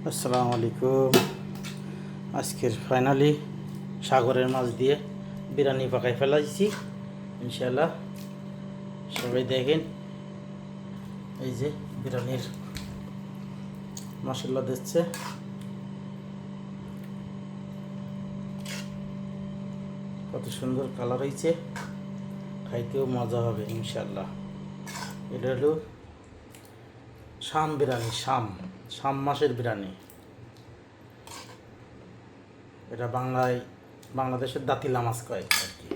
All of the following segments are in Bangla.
আসসালামু আলাইকুম। আজকের ফাইনালি সাগরের মাছ দিয়ে বিরিয়ানি পাকাই ফেলাইছি ইনশাল্লাহ। সবাই দেখেন, এই যে বিরিয়ানির মশলা দিচ্ছে, কত সুন্দর কালার হয়েছে, খাইতেও মজা হবে ইনশাল্লাহ। এটা হলো শাম বিরিয়ানি, শাম মাছের বিরিয়ানি। এটা বাংলাদেশের দাতিলা মাছ কয় আর কি,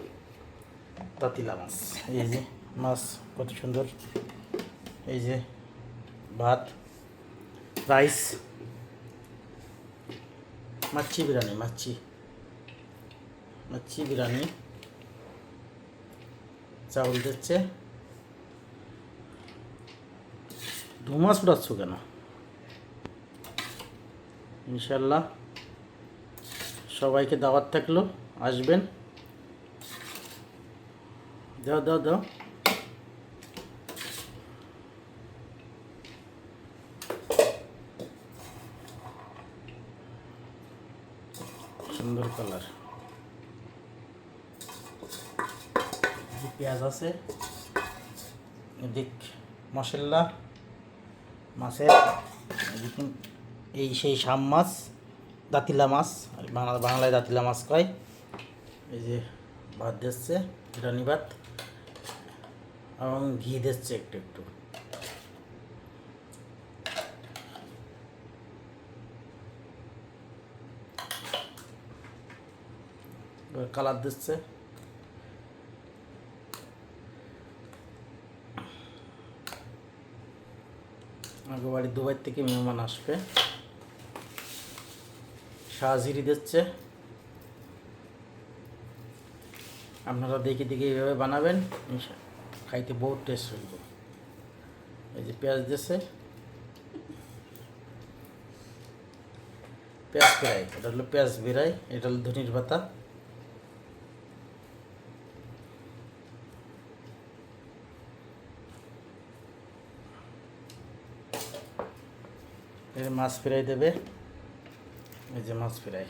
দাতিলা মাছ। এই যে মাছ কত সুন্দর, এই যে ভাত, রাইস, মাছি বিরিয়ানি, মাছি বিরিয়ানি, চাউল দিচ্ছে। ধুমাস উড়াচ্ছ কেন? ইনশাল্লাহ সবাইকে দাওয়াত থাকলো, আসবেন। দাও দাও দাও, সুন্দর কালার। পেঁয়াজ আছে, এদিক মশলা মাছের, এদিকে এই সেই শাম মাছ, দাতিলা মাছ, বাংলায় দাতিলা মাছ কয়। এই যে ভাত দিচ্ছে, বিরিয়ানি ভাত, এবং ঘি দিচ্ছে একটু একটু। কালার দিচ্ছে। আগে বাড়ি দুবাই থেকে মেহমান আসবে, শাহজিরি দিচ্ছে। আপনারা দেখে দেখে এইভাবে বানাবেন, খাইতে বহুত টেস্ট হইব। এই যে পেঁয়াজ দিচ্ছে, পেঁয়াজ ফ্রাই, এটা হলো পেঁয়াজ বিরাই, এটা হলো ধনির পাতা। এই মাছ ফ্রাই দেবে, এই যে মাছ ফ্রাই।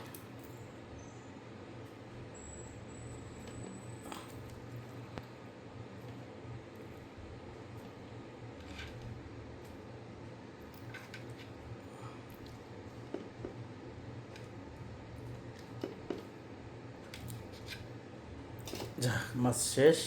যা মাছ শেষ।